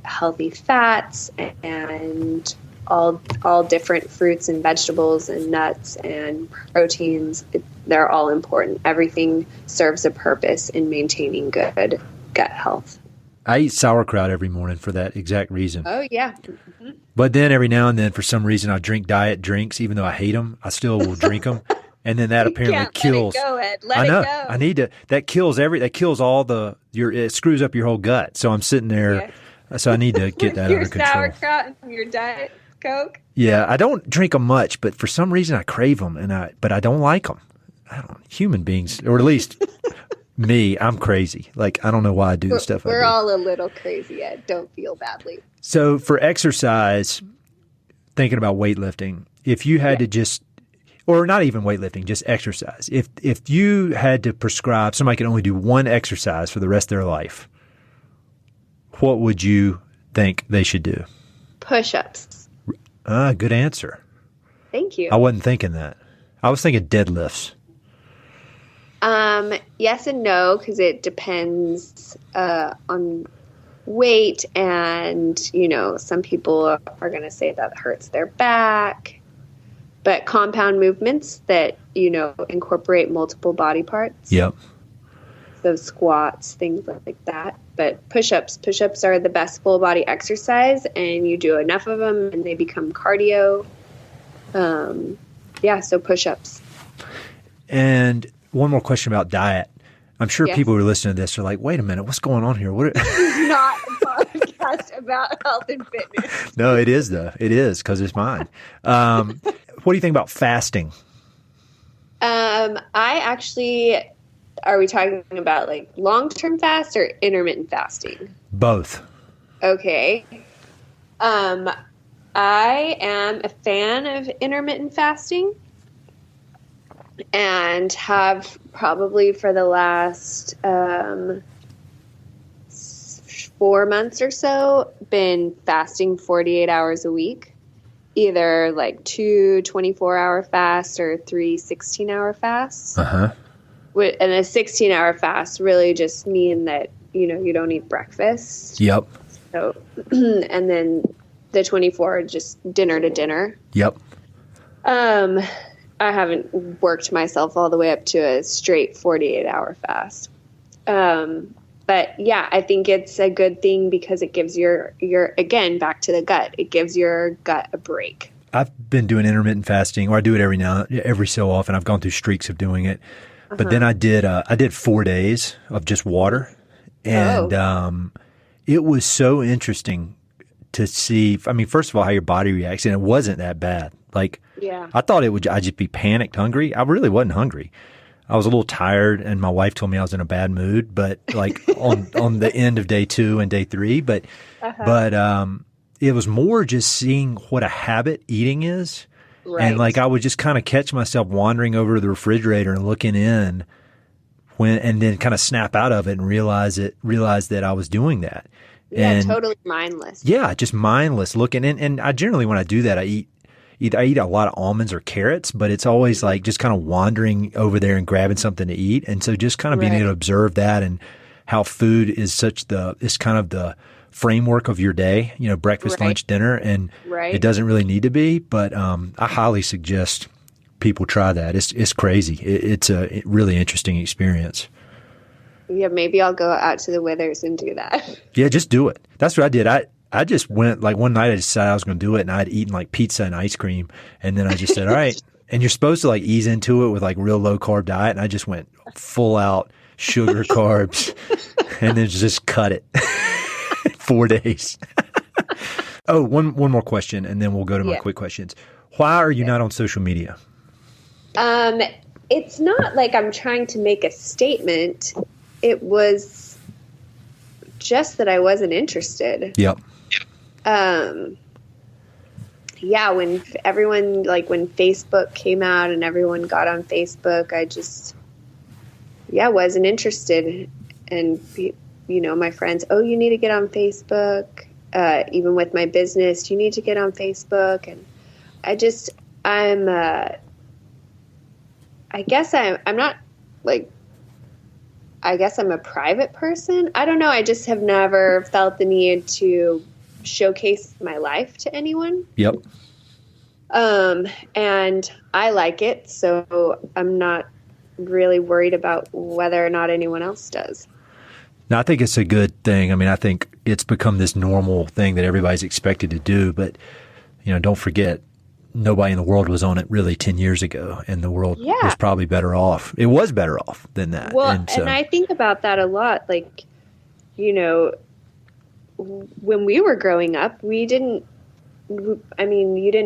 healthy fats and all different fruits and vegetables and nuts and proteins, they're all important. Everything serves a purpose in maintaining good gut health. I eat sauerkraut every morning for that exact reason. Oh, yeah. Mm-hmm. But then every now and then, for some reason, I drink diet drinks, even though I hate them. I still will drink them. And then that apparently kills. Let it go, Ed. Let I know. it go. I need to. That kills it screws up your whole gut. So I'm sitting there. Yeah. So I need to get that under control. Your sauerkraut and your Diet Coke. Yeah, I don't drink them much, but for some reason I crave them, but I don't like them. Human beings, or at least me, I'm crazy. Like, I don't know why I do the stuff I do. We're all a little crazy, Ed. Don't feel badly. So for exercise, thinking about weightlifting, if you had to just, or not even weightlifting, just exercise. If you had to prescribe, somebody can only do one exercise for the rest of their life, what would you think they should do? Push-ups. Good answer. Thank you. I wasn't thinking that. I was thinking deadlifts. Yes and no, because it depends on weight, and some people are going to say that hurts their back. But compound movements that incorporate multiple body parts. Yep. So squats, things like that. But push-ups are the best full body exercise, and you do enough of them and they become cardio. So push-ups. And one more question about diet. I'm sure people who are listening to this are like, wait a minute, what's going on here? This is not a podcast about health and fitness. No, it is though. It is, because it's mine. What do you think about fasting? Are we talking about like long-term fast or intermittent fasting? Both. Okay. I am a fan of intermittent fasting, and have probably for the last 4 months or so been fasting 48 hours a week, either like 2 24-hour fasts or 3 16-hour fasts. Uh-huh. And a 16-hour fast really just mean that, you don't eat breakfast. Yep. So, and then the 24 just dinner to dinner. Yep. I haven't worked myself all the way up to a straight 48-hour fast. But yeah, I think it's a good thing because it gives your again, back to the gut, it gives your gut a break. I've been doing intermittent fasting, or I do it every so often. I've gone through streaks of doing it. But then I did 4 days of just water. And it was so interesting to see, first of all, how your body reacts. And it wasn't that bad. Like, I thought I'd just be panicked hungry. I really wasn't hungry. I was a little tired, and my wife told me I was in a bad mood, but like on the end of day 2 and day 3. But it was more just seeing what a habit eating is. Right. And like I would just kind of catch myself wandering over to the refrigerator and looking in and then kind of snap out of it and realize that I was doing that. Yeah, and, totally mindless. Yeah, just mindless looking. And I generally, when I do that, I eat a lot of almonds or carrots, but it's always like just kind of wandering over there and grabbing something to eat. And so just kind of being able to observe that, and how food is kind of the framework of your day, breakfast, Right. lunch, dinner, and Right. it doesn't really need to be, but I highly suggest people try that. It's crazy. It's a really interesting experience. Yeah, maybe I'll go out to the Withers and do that. Yeah, just do it. That's what I did. I just went, like, one night I decided I was going to do it, and I'd eaten like pizza and ice cream, and then I just said, all right. And you're supposed to like ease into it with like real low carb diet, and I just went full out sugar carbs and then just cut it. 4 days. Oh, one more question, and then we'll go to my quick questions. Why are you not on social media? It's not like I'm trying to make a statement. It was just that I wasn't interested. Yep. Yeah, when everyone, like when Facebook came out and everyone got on Facebook, I just, wasn't interested. And, my friends, oh, you need to get on Facebook. Even with my business, you need to get on Facebook. And I guess I'm a private person. I don't know. I just have never felt the need to showcase my life to anyone. Yep. And I like it, so I'm not really worried about whether or not anyone else does. No, I think it's a good thing. I mean, I think it's become this normal thing that everybody's expected to do, but don't forget, nobody in the world was on it really 10 years ago, and the world was probably better off. It was better off than that. Well, and I think about that a lot. Like, when we were growing up, you didn't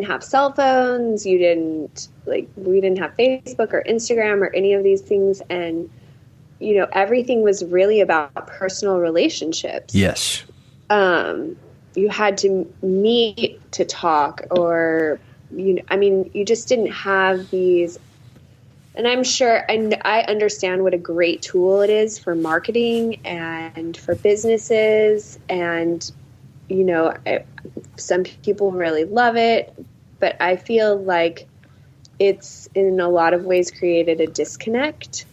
have cell phones, we didn't have Facebook or Instagram or any of these things. And, everything was really about personal relationships. Yes. You had to meet to talk, or, you just didn't have these. And I'm sure I understand what a great tool it is for marketing and for businesses. And, some people really love it, but I feel like it's in a lot of ways created a disconnect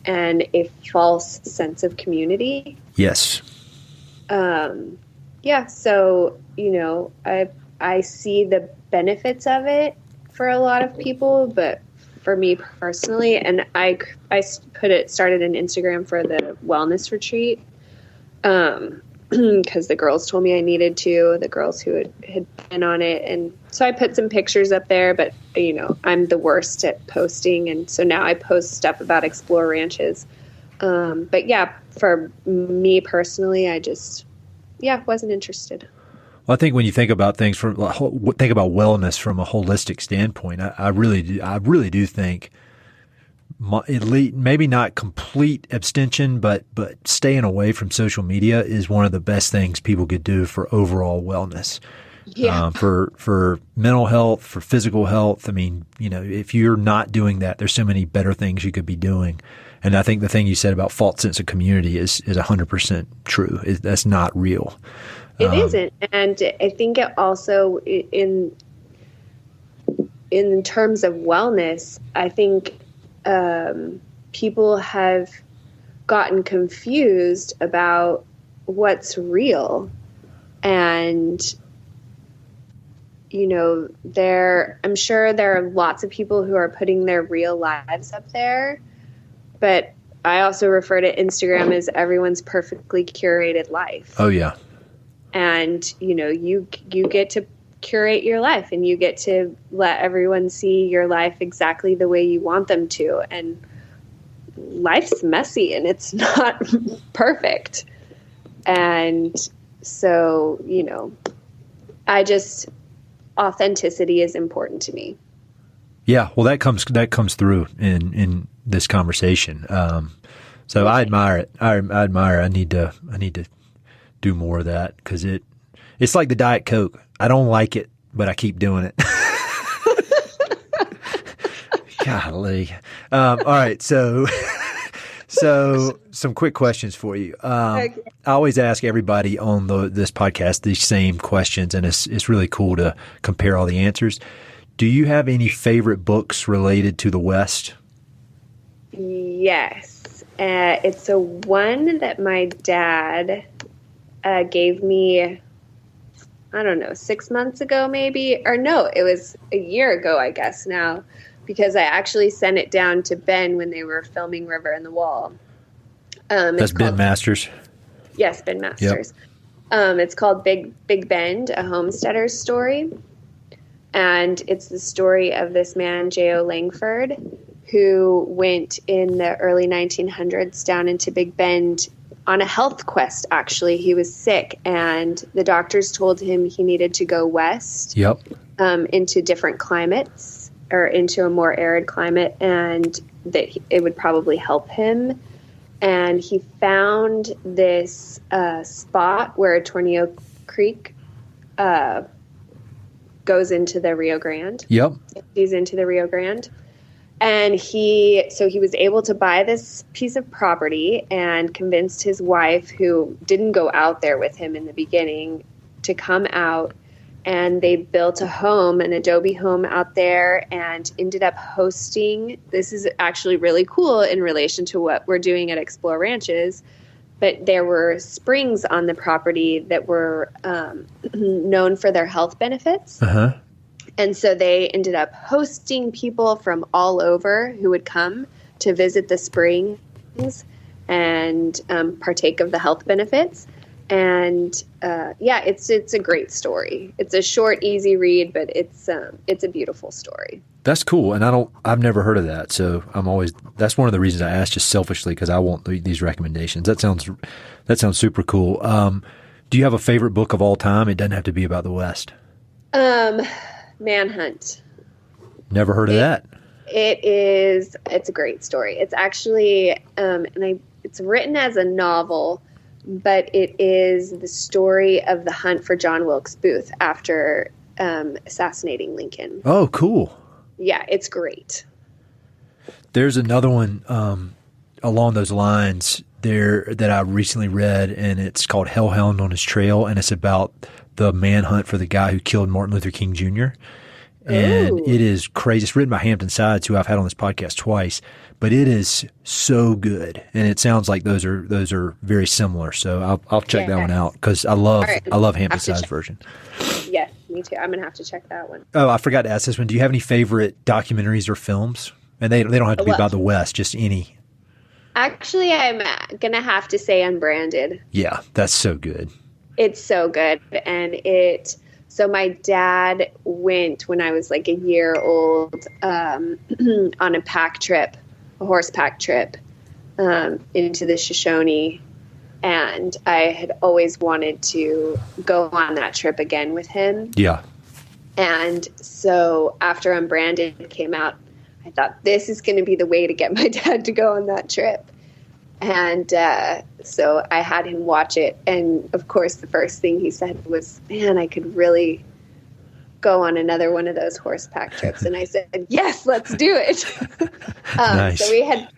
and a false sense of community. Yes. So, I see the benefits of it for a lot of people, but for me personally, and I started an Instagram for the wellness retreat, because the girls told me I needed to, the girls who had been on it. And so I put some pictures up there, but I'm the worst at posting. And so now I post stuff about Explore Ranches. But for me personally, I just, wasn't interested. Well, I think when you think about things think about wellness from a holistic standpoint, I really do think maybe not complete abstention, but staying away from social media is one of the best things people could do for overall wellness. Yeah. For mental health, for physical health. I mean, if you're not doing that, there's so many better things you could be doing. And I think the thing you said about false sense of community is 100% true. That's not real. It isn't. And I think it also, in terms of wellness, I think people have gotten confused about what's real. And, I'm sure there are lots of people who are putting their real lives up there, but I also refer to Instagram as everyone's perfectly curated life. Oh, yeah. And, you get to curate your life, and you get to let everyone see your life exactly the way you want them to. And life's messy and it's not perfect. And so, authenticity is important to me. Yeah. Well, that comes through in this conversation. So I admire it. I admire it. I need to do more of that, because it's like the Diet Coke. I don't like it, but I keep doing it. Golly. All right. So some quick questions for you. Okay. I always ask everybody on this podcast these same questions, and it's really cool to compare all the answers. Do you have any favorite books related to the West? Yes. It's a one that my dad gave me, I don't know, 6 months ago maybe, or no, it was a year ago, I guess now, because I actually sent it down to Ben when they were filming River and the Wall. That's Ben Masters. Yes, Ben Masters. Yep. It's called Big Bend, A Homesteader's Story. And it's the story of this man, J.O. Langford, who went in the early 1900s down into Big Bend on a health quest, actually. He was sick, and the doctors told him he needed to go west. Yep. Into different climates, or into a more arid climate, and that it would probably help him. And he found this spot where a Tornillo Creek goes into the Rio Grande. Yep. He's into the Rio Grande. And he was able to buy this piece of property and convinced his wife, who didn't go out there with him in the beginning, to come out. And they built a home, an adobe home out there, and ended up hosting. This is actually really cool in relation to what we're doing at Explore Ranches. But there were springs on the property that were known for their health benefits. Uh-huh. And so they ended up hosting people from all over who would come to visit the springs and partake of the health benefits. And it's a great story. It's a short, easy read, but it's a beautiful story. That's cool, and I've never heard of that. So that's one of the reasons I asked, just selfishly, because I want these recommendations. That sounds super cool. Do you have a favorite book of all time? It doesn't have to be about the West. Manhunt. Never heard of that. It's a great story. It's actually it's written as a novel, but it is the story of the hunt for John Wilkes Booth after assassinating Lincoln. Oh, cool. Yeah, it's great. There's another one along those lines there that I recently read, and it's called Hellhound on His Trail, and it's about the manhunt for the guy who killed Martin Luther King Jr. And It is crazy. It's written by Hampton Sides, who I've had on this podcast twice, but it is so good, and it sounds like those are very similar. So I'll check that one out, because I love Hampton Sides' version. Yes, me too. I'm gonna have to check that one. Oh, I forgot to ask this one. Do you have any favorite documentaries or films? And they don't have to be about the West, just any. Actually, I'm gonna have to say Unbranded. Yeah, that's so good. It's so good, and So my dad went when I was like a year old on a horse pack trip into the Shoshone. And I had always wanted to go on that trip again with him. Yeah. And so after Unbranded came out, I thought, this is going to be the way to get my dad to go on that trip. And so I had him watch it. And, of course, the first thing he said was, man, I could really go on another one of those horseback trips. And I said, yes, let's do it. Nice. So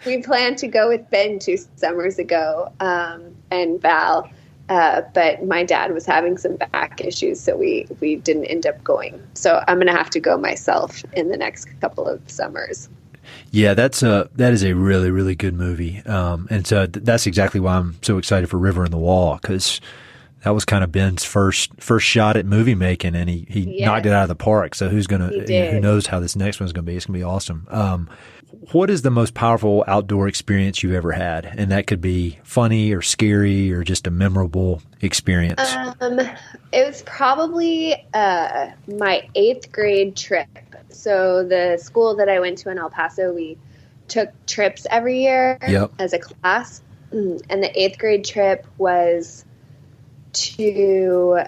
we planned to go with Ben 2 summers ago and Val. But my dad was having some back issues, so we didn't end up going. So I'm going to have to go myself in the next couple of summers. Yeah, that is a really, really good movie. And so that's exactly why I'm so excited for River and the Wall, because that was kind of Ben's first shot at movie making, and he knocked it out of the park. So who knows how this next one's going to be? It's going to be awesome. What is the most powerful outdoor experience you've ever had? And that could be funny or scary or just a memorable experience. It was probably my 8th grade trip. So the school that I went to in El Paso, we took trips every year as a class. And the 8th grade trip was to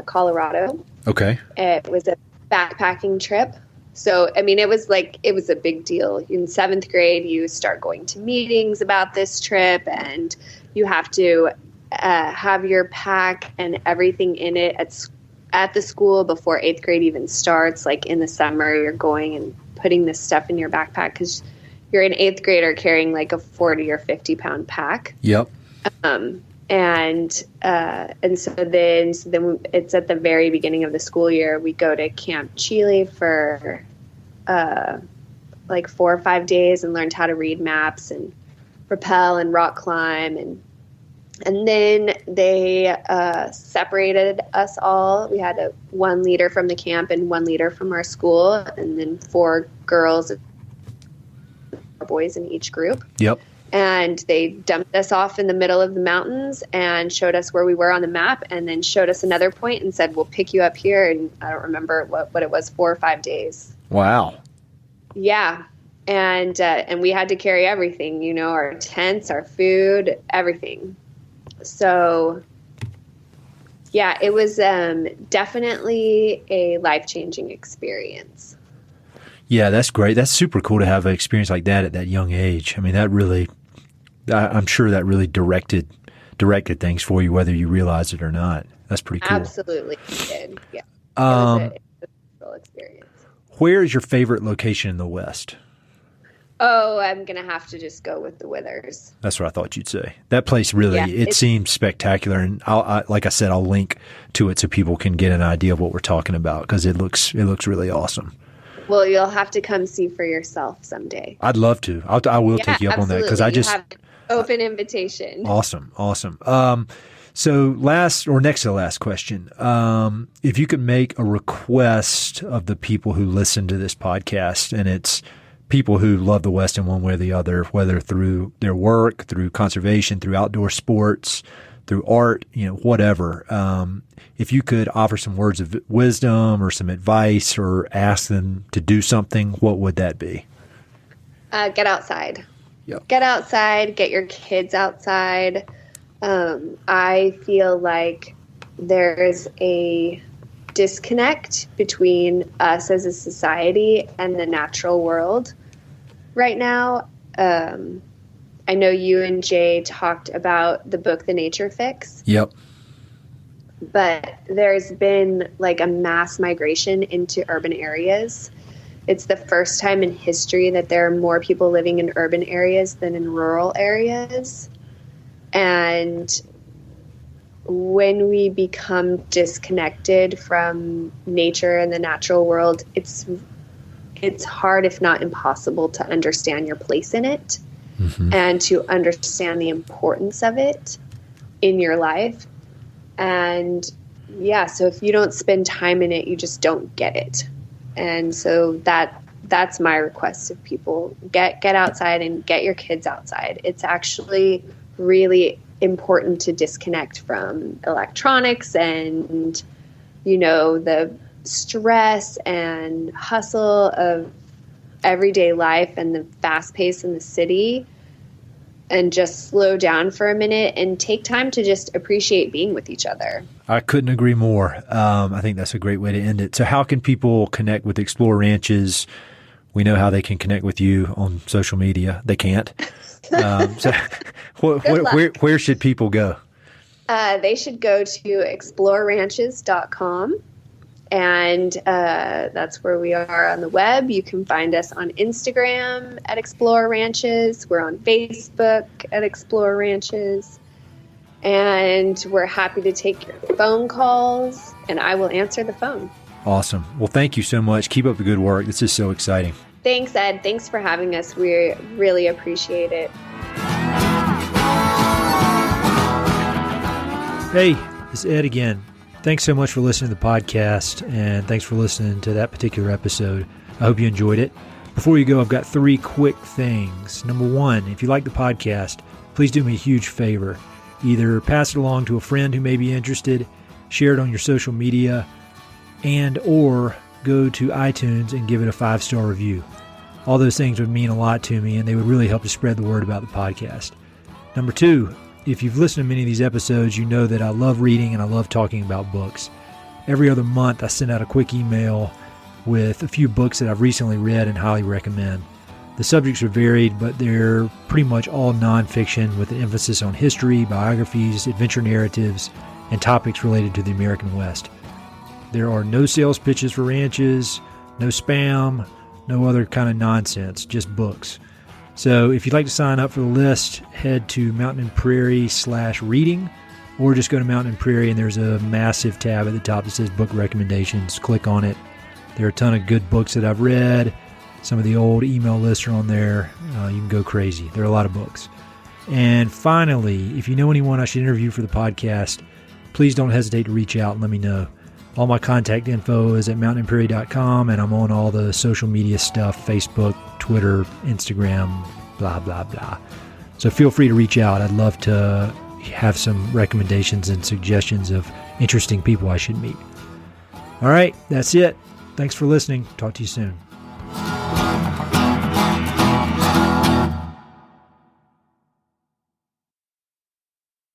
Colorado. Okay. It was a backpacking trip. So, I mean, it was a big deal. In 7th grade, you start going to meetings about this trip, and you have to have your pack and everything in it at the school before 8th grade even starts. Like in the summer, you're going and putting this stuff in your backpack because you're an 8th grader carrying like a 40 or 50 pound pack. Yep. And so then it's at the very beginning of the school year. We go to Camp Chile for like 4 or 5 days and learned how to read maps and rappel and rock climb. And then they separated us all. We had one leader from the camp and one leader from our school, and then 4 girls and 4 boys in each group. Yep. And they dumped us off in the middle of the mountains and showed us where we were on the map, and then showed us another point and said, we'll pick you up here. And I don't remember what it was, 4 or 5 days. Wow. Yeah. And we had to carry everything, you know, our tents, our food, everything. So, yeah, it was definitely a life-changing experience. Yeah, that's great. That's super cool to have an experience like that at that young age. I mean, that really, I'm sure that really directed things for you, whether you realize it or not. That's pretty cool. Absolutely, it did. Yeah, it was a cool experience. Where is your favorite location in the West? Oh, I'm going to have to just go with the Withers. That's what I thought you'd say. That place really, it seems spectacular. And like I said, I'll link to it so people can get an idea of what we're talking about, because it looks really awesome. Well, you'll have to come see for yourself someday. I'd love to. I will take you up on that, because I just have an open invitation. Awesome. So next to the last question, if you could make a request of the people who listen to this podcast, and it's people who love the West in one way or the other, whether through their work, through conservation, through outdoor sports, through art, you know, whatever. If you could offer some words of wisdom or some advice or ask them to do something, what would that be? Get outside. Yep. Get outside. Get your kids outside. I feel like there's a disconnect between us as a society and the natural world right now. I know you and Jay talked about the book, The Nature Fix. Yep. But there's been like a mass migration into urban areas. It's the first time in history that there are more people living in urban areas than in rural areas. And when we become disconnected from nature and the natural world, it's hard, if not impossible, to understand your place in it. Mm-hmm. And to understand the importance of it in your life. And yeah, so if you don't spend time in it, you just don't get it. And so that's my request of people. Get outside and get your kids outside. It's actually really important to disconnect from electronics and, you know, the stress and hustle of everyday life and the fast pace in the city, and just slow down for a minute and take time to just appreciate being with each other. I couldn't agree more. I think that's a great way to end it. So how can people connect with Explore Ranches? We know how they can connect with you on social media. They can't. So where should people go? They should go to exploreranches.com. And that's where we are on the web. You can find us on Instagram at Explore Ranches. We're on Facebook at Explore Ranches. And we're happy to take your phone calls, and I will answer the phone. Awesome. Well, thank you so much. Keep up the good work. This is so exciting. Thanks, Ed. Thanks for having us. We really appreciate it. Hey, it's Ed again. Thanks so much for listening to the podcast, and thanks for listening to that particular episode. I hope you enjoyed it. Before you go, I've got 3 quick things. Number 1, if you like the podcast, please do me a huge favor. Either pass it along to a friend who may be interested, share it on your social media, and or go to iTunes and give it a 5-star review. All those things would mean a lot to me, and they would really help to spread the word about the podcast. Number 2, if you've listened to many of these episodes, you know that I love reading and I love talking about books. Every other month, I send out a quick email with a few books that I've recently read and highly recommend. The subjects are varied, but they're pretty much all nonfiction with an emphasis on history, biographies, adventure narratives, and topics related to the American West. There are no sales pitches for ranches, no spam, no other kind of nonsense, just books. So if you'd like to sign up for the list, head to Mountain and Prairie/reading, or just go to Mountain and Prairie and there's a massive tab at the top that says book recommendations. Click on it. There are a ton of good books that I've read. Some of the old email lists are on there. You can go crazy. There are a lot of books. And finally, if you know anyone I should interview for the podcast, please don't hesitate to reach out and let me know. All my contact info is at mountainandprairie.com, and I'm on all the social media stuff, Facebook, Twitter, Instagram, blah, blah, blah. So feel free to reach out. I'd love to have some recommendations and suggestions of interesting people I should meet. All right, that's it. Thanks for listening. Talk to you soon.